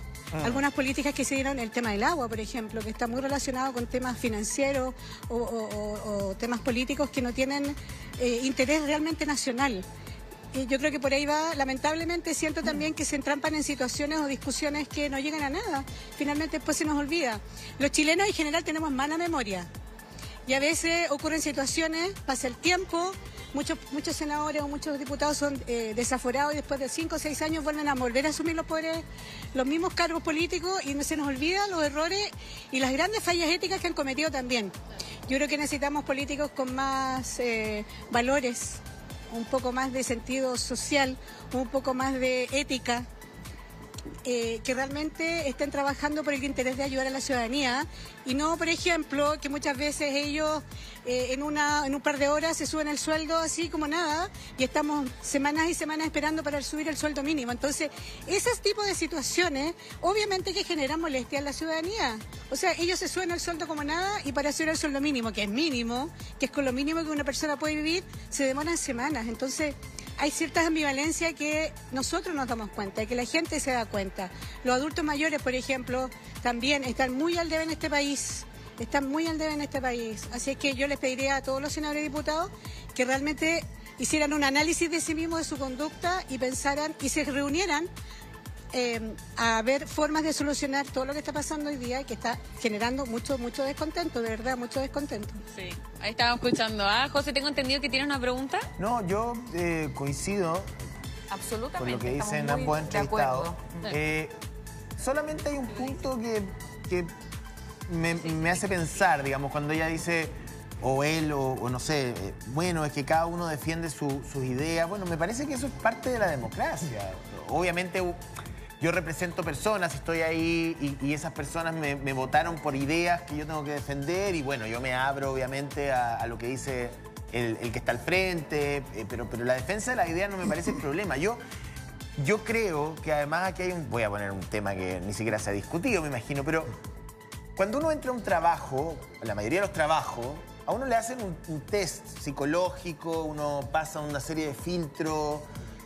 algunas políticas que se dieron, el tema del agua, por ejemplo, que está muy relacionado con temas financieros o temas políticos que no tienen interés realmente nacional. Y yo creo que por ahí va, lamentablemente siento también que se entrampan en situaciones o discusiones que no llegan a nada. Finalmente después se nos olvida. Los chilenos en general tenemos mala memoria y a veces ocurren situaciones, pasa el tiempo, muchos senadores o muchos diputados son desaforados y después de 5 o 6 años vuelven a volver a asumir los poderes, los mismos cargos políticos y no se nos olvidan los errores y las grandes fallas éticas que han cometido también. Yo creo que necesitamos políticos con más valores, un poco más de sentido social, un poco más de ética, que realmente estén trabajando por el interés de ayudar a la ciudadanía y no, por ejemplo, que muchas veces ellos en un par de horas se suben el sueldo así como nada y estamos semanas y semanas esperando para subir el sueldo mínimo. Entonces, esos tipos de situaciones obviamente que generan molestia a la ciudadanía. O sea, ellos se suben el sueldo como nada y para subir el sueldo mínimo, que es mínimo, que es con lo mínimo que una persona puede vivir, se demoran semanas. Entonces, hay ciertas ambivalencias que nosotros nos damos cuenta, que la gente se da cuenta. Los adultos mayores, por ejemplo, también están muy al debe en este país. Así es que yo les pediría a todos los senadores y diputados que realmente hicieran un análisis de sí mismos, de su conducta y pensaran y se reunieran a ver formas de solucionar todo lo que está pasando hoy día y que está generando mucho descontento, de verdad, mucho descontento. Sí, ahí estábamos escuchando. José, tengo entendido que tienes una pregunta. No, yo coincido absolutamente con lo que dicen ambos entrevistados. Solamente hay un punto que me hace pensar, digamos, cuando ella dice, o él, o no sé, bueno, es que cada uno defiende sus ideas. Bueno, me parece que eso es parte de la democracia. Obviamente yo represento personas, estoy ahí y esas personas me votaron por ideas que yo tengo que defender y bueno, yo me abro obviamente a lo que dice el que está al frente, pero la defensa de la idea no me parece el problema. Yo creo que además aquí voy a poner un tema que ni siquiera se ha discutido, me imagino, pero cuando uno entra a un trabajo, la mayoría de los trabajos, a uno le hacen un test psicológico, uno pasa una serie de filtros.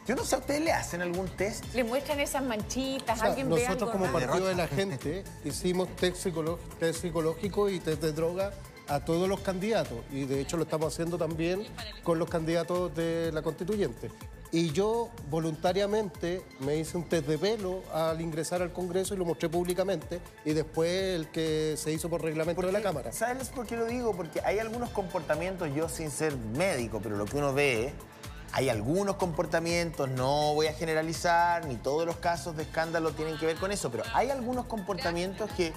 Yo no sé, ¿a ustedes le hacen algún test? ¿Le muestran esas manchitas? O sea, ¿Alguien ve algo? nosotros como partido de la gente hicimos test psicológico y test de droga a todos los candidatos. Y de hecho lo estamos haciendo también con los candidatos de la constituyente. Y yo voluntariamente me hice un test de pelo al ingresar al Congreso y lo mostré públicamente. Y después el que se hizo por reglamento de la Cámara. ¿Sabes por qué lo digo? Porque hay algunos comportamientos, yo sin ser médico, pero lo que uno ve, hay algunos comportamientos, no voy a generalizar, ni todos los casos de escándalo tienen que ver con eso, pero hay algunos comportamientos que,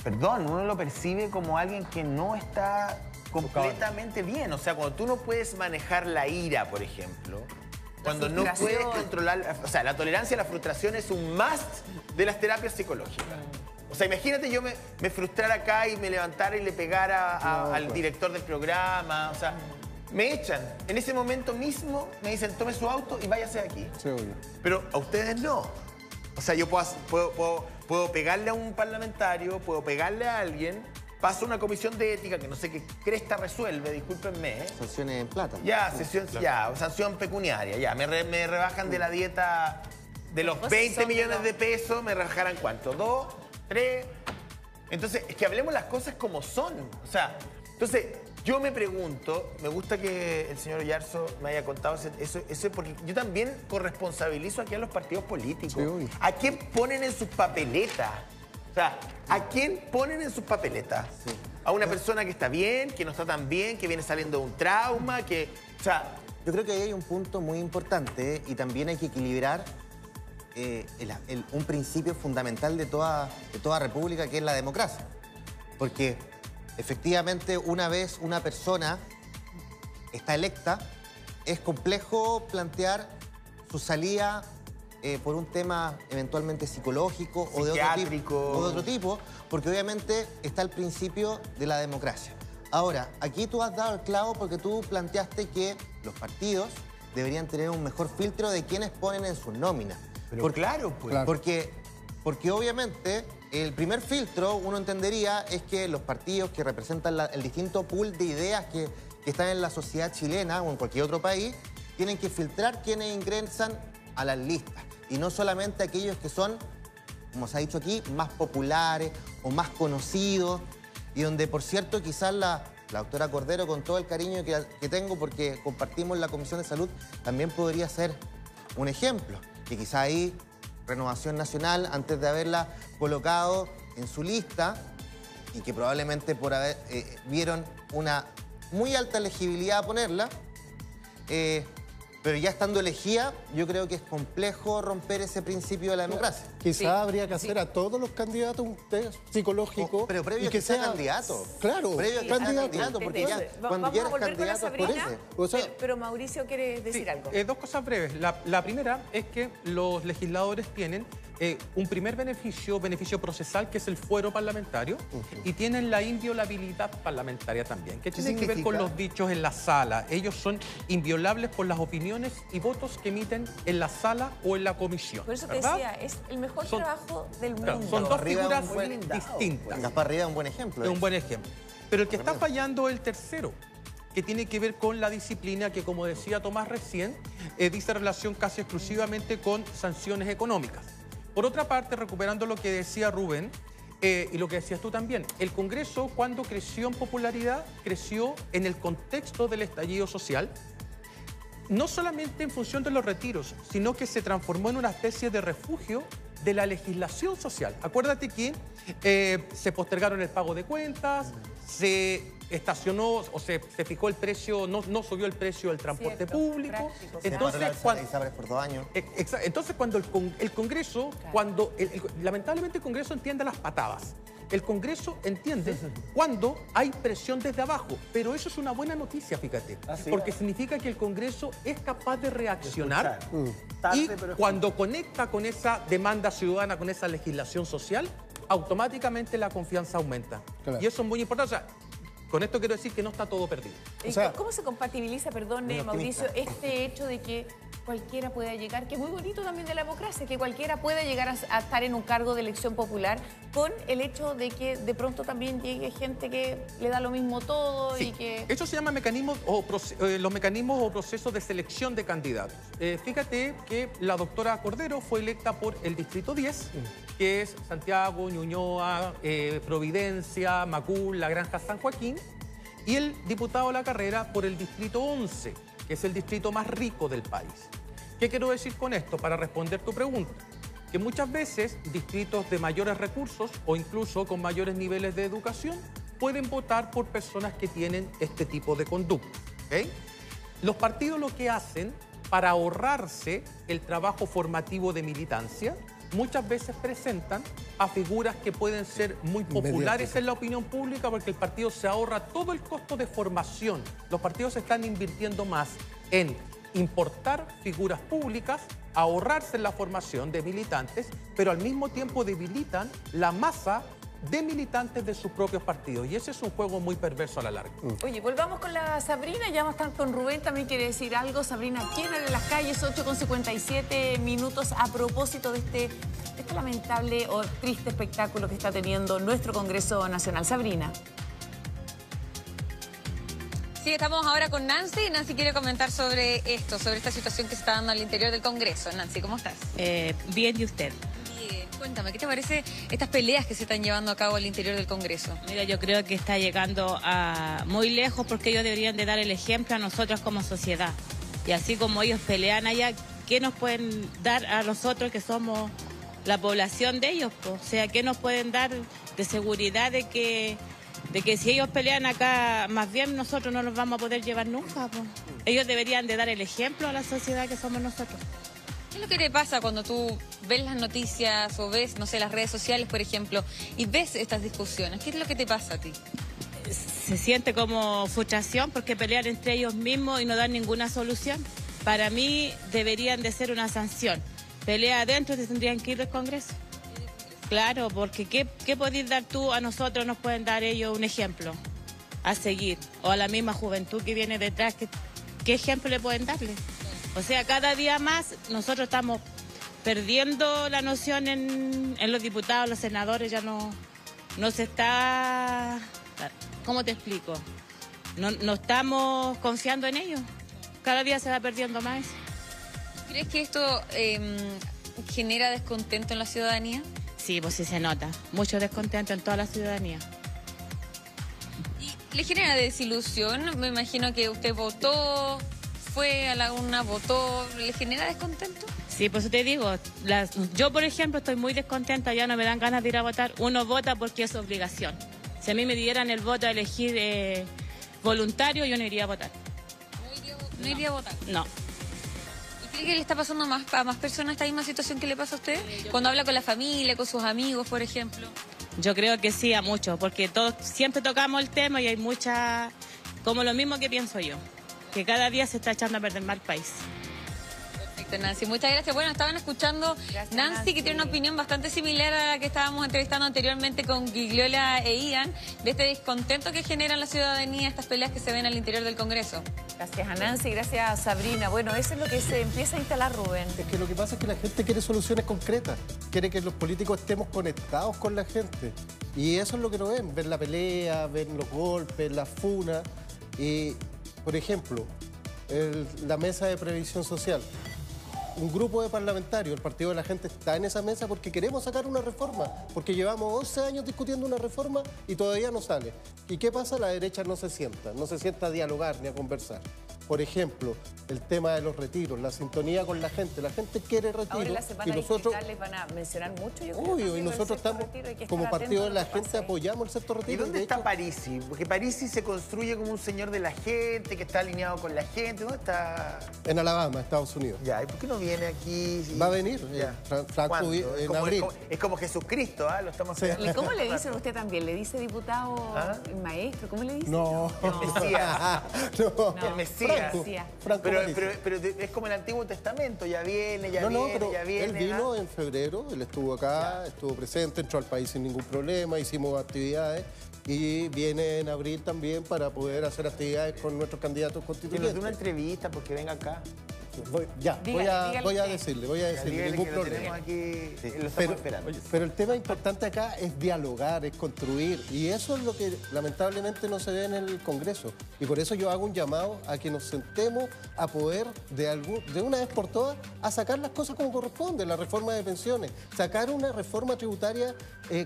perdón, uno lo percibe como alguien que no está completamente bien. O sea, cuando tú no puedes manejar la ira, por ejemplo, cuando no puedes controlar... O sea, la tolerancia a la frustración es un must de las terapias psicológicas. O sea, imagínate yo me frustrara acá y me levantara y le pegara al director del programa. O sea, me echan. En ese momento mismo me dicen, tome su auto y váyase de aquí. Sí, obvio. Pero a ustedes no. O sea, yo puedo pegarle a un parlamentario, puedo pegarle a alguien, paso una comisión de ética que no sé qué cresta resuelve, discúlpenme. Sanciones en plata. Ya, sanción pecuniaria, ya. Me rebajan de la dieta de los 20 millones de pesos, me rebajarán ¿cuánto? ¿2? ¿3? Entonces, es que hablemos las cosas como son. O sea, entonces, yo me pregunto, me gusta que el señor Yarzo me haya contado eso porque yo también corresponsabilizo aquí a los partidos políticos. Sí, ¿a quién ponen en sus papeletas? O sea, ¿a quién ponen en sus papeletas? Sí. A una persona que está bien, que no está tan bien, que viene saliendo de un trauma, que... O sea, yo creo que ahí hay un punto muy importante y también hay que equilibrar un principio fundamental de toda república, que es la democracia. Porque efectivamente, una vez una persona está electa, es complejo plantear su salida por un tema eventualmente psicológico o de otro tipo, porque obviamente está el principio de la democracia. Ahora, aquí tú has dado el clavo porque tú planteaste que los partidos deberían tener un mejor filtro de quienes ponen en sus nóminas. Pero claro, pues. Porque obviamente el primer filtro, uno entendería, es que los partidos que representan el distinto pool de ideas que están en la sociedad chilena o en cualquier otro país, tienen que filtrar quienes ingresan a las listas. Y no solamente aquellos que son, como se ha dicho aquí, más populares o más conocidos. Y donde, por cierto, quizás la doctora Cordero, con todo el cariño que tengo porque compartimos la Comisión de Salud, también podría ser un ejemplo. Que quizás ahí Renovación Nacional, antes de haberla colocado en su lista, y que probablemente vieron una muy alta elegibilidad a ponerla, pero ya estando elegida, yo creo que es complejo romper ese principio de la democracia. Quizás habría que hacer a todos los candidatos un test psicológico. Pero previo a que sea candidato. Claro, previo a que sea candidato, porque ya cuando ya eres candidato por ese. O sea, pero Mauricio quiere decir algo. Dos cosas breves. La primera es que los legisladores tienen un primer beneficio procesal, que es el fuero parlamentario, y tienen la inviolabilidad parlamentaria también, que tiene que ver con los dichos en la sala. Ellos son inviolables por las opiniones y votos que emiten en la sala o en la comisión. Por eso te decía, es el mejor trabajo del mundo. Son dos figuras distintas. Gaspar Rivera es un buen ejemplo. Es un buen ejemplo. Pero el que está fallando es el tercero, que tiene que ver con la disciplina, que, como decía Tomás recién, dice relación casi exclusivamente con sanciones económicas. Por otra parte, recuperando lo que decía Rubén y lo que decías tú también, el Congreso, cuando creció en popularidad, creció en el contexto del estallido social, no solamente en función de los retiros, sino que se transformó en una especie de refugio de la legislación social. Acuérdate que se postergaron el pago de cuentas, se estacionó o se fijó el precio, no subió el precio del transporte público. Entonces, por 2 años. Entonces, cuando el Congreso, lamentablemente el Congreso entiende las patadas. El Congreso entiende cuando hay presión desde abajo, pero eso es una buena noticia, fíjate, porque significa que el Congreso es capaz de reaccionar y cuando conecta con esa demanda ciudadana, con esa legislación social, automáticamente la confianza aumenta. Claro. Y eso es muy importante. O sea, con esto quiero decir que no está todo perdido. ¿Cómo se compatibiliza, perdón, Mauricio, este hecho de que cualquiera pueda llegar, que es muy bonito también de la democracia, que cualquiera pueda llegar a estar en un cargo de elección popular, con el hecho de que de pronto también llegue gente que le da lo mismo todo y que... Eso se llama los mecanismos o procesos de selección de candidatos. Fíjate que la doctora Cordero fue electa por el Distrito 10, que es Santiago, Ñuñoa, Providencia, Macul, La Granja, San Joaquín, y el diputado La Carrera por el Distrito 11, que es el distrito más rico del país. ¿Qué quiero decir con esto? Para responder tu pregunta, que muchas veces distritos de mayores recursos o incluso con mayores niveles de educación pueden votar por personas que tienen este tipo de conducta. ¿Okay? Los partidos lo que hacen para ahorrarse el trabajo formativo de militancia, muchas veces presentan a figuras que pueden ser muy populares en la opinión pública porque el partido se ahorra todo el costo de formación. Los partidos se están invirtiendo más en importar figuras públicas, ahorrarse la formación de militantes, pero al mismo tiempo debilitan la masa de militantes de sus propios partidos. Y ese es un juego muy perverso a la larga. Oye, volvamos con la Sabrina, ya vamos a estar con Rubén, también quiere decir algo. Sabrina, ¿quién en las calles? 8:57 minutos a propósito de este lamentable o triste espectáculo que está teniendo nuestro Congreso Nacional. Sabrina. Sí, estamos ahora con Nancy. Nancy quiere comentar sobre esto, sobre esta situación que se está dando al interior del Congreso. Nancy, ¿cómo estás? Bien, ¿y usted? Bien, cuéntame, ¿qué te parece estas peleas que se están llevando a cabo al interior del Congreso? Mira, yo creo que está llegando muy lejos porque ellos deberían de dar el ejemplo a nosotros como sociedad. Y así como ellos pelean allá, ¿qué nos pueden dar a nosotros que somos la población de ellos? O sea, ¿qué nos pueden dar de seguridad de que si ellos pelean acá, más bien nosotros no nos vamos a poder llevar nunca? Pues. Ellos deberían de dar el ejemplo a la sociedad que somos nosotros. ¿Qué es lo que te pasa cuando tú ves las noticias o ves, no sé, las redes sociales, por ejemplo, y ves estas discusiones? ¿Qué es lo que te pasa a ti? Se siente como frustración porque pelean entre ellos mismos y no dan ninguna solución. Para mí deberían de ser una sanción. Pelea adentro y tendrían que ir del Congreso. Claro, porque ¿qué podéis dar tú a nosotros? Nos pueden dar ellos un ejemplo a seguir. O a la misma juventud que viene detrás, ¿qué ejemplo le pueden darle? O sea, cada día más nosotros estamos perdiendo la noción en los diputados, los senadores, ya no se está... ¿Cómo te explico? No estamos confiando en ellos. Cada día se va perdiendo más. ¿Crees que esto genera descontento en la ciudadanía? Sí, pues sí se nota. Mucho descontento en toda la ciudadanía. ¿Y le genera desilusión? Me imagino que usted votó, fue a la urna, votó. ¿Le genera descontento? Sí, pues te digo, yo por ejemplo estoy muy descontenta, ya no me dan ganas de ir a votar. Uno vota porque es obligación. Si a mí me dieran el voto a elegir voluntario, yo no iría a votar. ¿No iría a votar? No. ¿Cree que le está pasando a más personas esta misma situación que le pasa a usted? Cuando habla con la familia, con sus amigos, por ejemplo. Yo creo que sí, a muchos, porque todos siempre tocamos el tema y hay mucha... Como lo mismo que pienso yo, que cada día se está echando a perder más el país. Perfecto, Nancy. Muchas gracias. Bueno, estaban escuchando Nancy, que tiene una opinión bastante similar a la que estábamos entrevistando anteriormente con Gigliola e Ian, de este descontento que genera en la ciudadanía estas peleas que se ven al interior del Congreso. Gracias a Nancy, gracias a Sabrina. Bueno, eso es lo que se empieza a instalar, Rubén. Es que lo que pasa es que la gente quiere soluciones concretas, quiere que los políticos estemos conectados con la gente. Y eso es lo que no ven la pelea, ven los golpes, las funas. Y, por ejemplo, la mesa de previsión social. Un grupo de parlamentarios, el Partido de la Gente, está en esa mesa porque queremos sacar una reforma, porque llevamos 11 años discutiendo una reforma y todavía no sale. ¿Y qué pasa? La derecha no se sienta a dialogar ni a conversar. Por ejemplo, el tema de los retiros, la sintonía con la gente quiere retiro. Ahora en la semana digital les van a mencionar mucho, yo creo. Obvio, y nosotros estamos, como Partido de la Gente, apoyamos el sector retiro. ¿Y dónde está Parisi? Porque Parisi se construye como un señor de la gente, que está alineado con la gente. ¿Dónde está? En Alabama, Estados Unidos. Ya, ¿y por qué no viene aquí? Va a venir, Franco, en abril. Es como Jesucristo, ¿ah? Lo estamos haciendo. ¿Y cómo le dicen usted también? ¿Le dice diputado maestro? ¿Cómo le dice? No. El Mesías. No. El Mesías. Franco pero es como el Antiguo Testamento, ya viene. Él vino en febrero, él estuvo acá, estuvo presente, entró al país sin ningún problema, hicimos actividades y viene en abril también para poder hacer actividades con nuestros candidatos constituyentes. Que nos dé una entrevista porque venga acá. Voy a decirle, ningún problema. Aquí, lo estamos Pero, esperando. pero el tema importante acá es dialogar, es construir, y eso es lo que lamentablemente no se ve en el Congreso. Y por eso yo hago un llamado a que nos sentemos a poder, de una vez por todas, a sacar las cosas como corresponde, la reforma de pensiones, sacar una reforma tributaria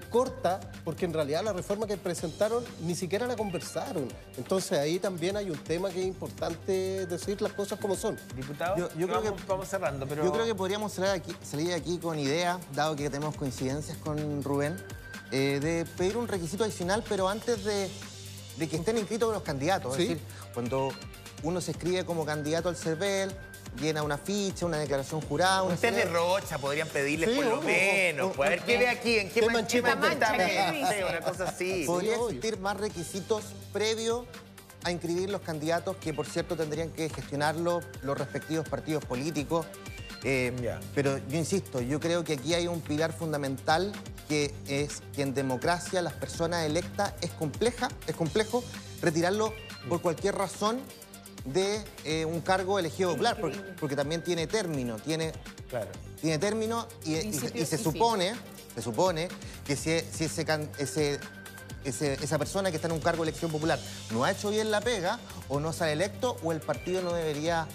corta, porque en realidad la reforma que presentaron ni siquiera la conversaron. Entonces ahí también hay un tema que es importante decir las cosas como son. Diputado, yo creo que vamos cerrando, pero... Yo creo que podríamos salir de aquí con ideas, dado que tenemos coincidencias con Rubén, de pedir un requisito adicional, pero antes de que estén inscritos los candidatos. ¿Sí? Es decir, cuando uno se inscribe como candidato al CERVEL, llena una ficha, una declaración jurada... Un test de Rocha podrían pedirles por lo menos. Pues a ver qué ve aquí, en qué manchita está. Una cosa así. Podría existir más requisitos previos a inscribir los candidatos, que por cierto tendrían que gestionarlo los respectivos partidos políticos. Pero yo insisto, yo creo que aquí hay un pilar fundamental, que es que en democracia las personas electas es complejo retirarlo por cualquier razón de un cargo elegido popular, porque también tiene término, tiene término y se supone que si esa persona que está en un cargo de elección popular no ha hecho bien la pega, o no sale electo, o el partido no debería...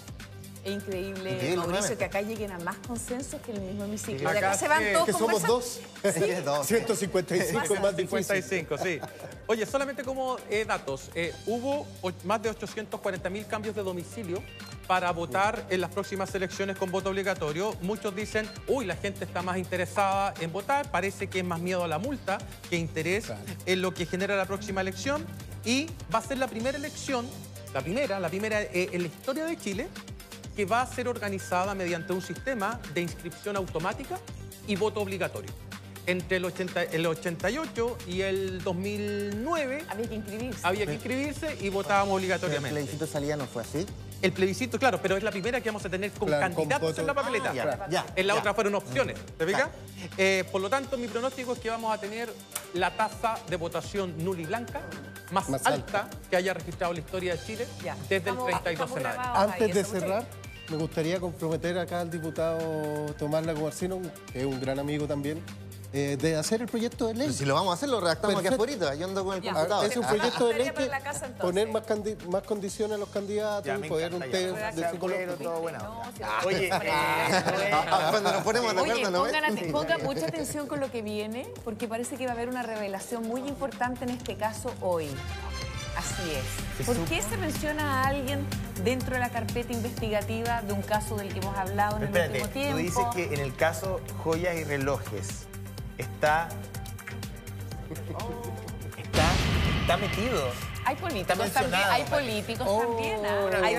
Es increíble, Mauricio, que acá lleguen a más consensos que en el mismo hemiciclo. De acá se van todos conversando. Que somos dos. ¿Sí? 155 más difícil. 55, sí. Oye, solamente como datos, hubo más de 840.000 cambios de domicilio para votar en las próximas elecciones con voto obligatorio. Muchos dicen, uy, la gente está más interesada en votar, parece que es más miedo a la multa que interés en lo que genera la próxima elección. Y va a ser la primera elección, la primera en la historia de Chile, que va a ser organizada mediante un sistema de inscripción automática y voto obligatorio. Entre el 88 y el 2009... Había que inscribirse y votábamos obligatoriamente. ¿El plebiscito de salida no fue así? El plebiscito, claro, pero es la primera que vamos a tener con candidatos en la papeleta. En la otra fueron opciones, ¿te fijas? Por lo tanto, mi pronóstico es que vamos a tener la tasa de votación nula y blanca más alta que haya registrado la historia de Chile desde el 32 en adelante. Antes de cerrar, me gustaría comprometer acá al diputado Tomás Lagomarcino, que es un gran amigo también, de hacer el proyecto de ley. Pero si lo vamos a hacer, lo redactamos aquí afuera. Yo ando con el computador. Es un proyecto de ley que poner más condiciones a los candidatos, poder un test de psicología. Oye, cuando nos ponemos de acuerdo, ¿no? Pongan mucha atención con lo que viene, porque parece que va a haber una revelación muy importante en este caso hoy. Así es. ¿Por qué se menciona a alguien dentro de la carpeta investigativa de un caso del que hemos hablado en el último tiempo? Tú dices que en el caso joyas y relojes está metido. Hay políticos también. Hay políticos también. Hay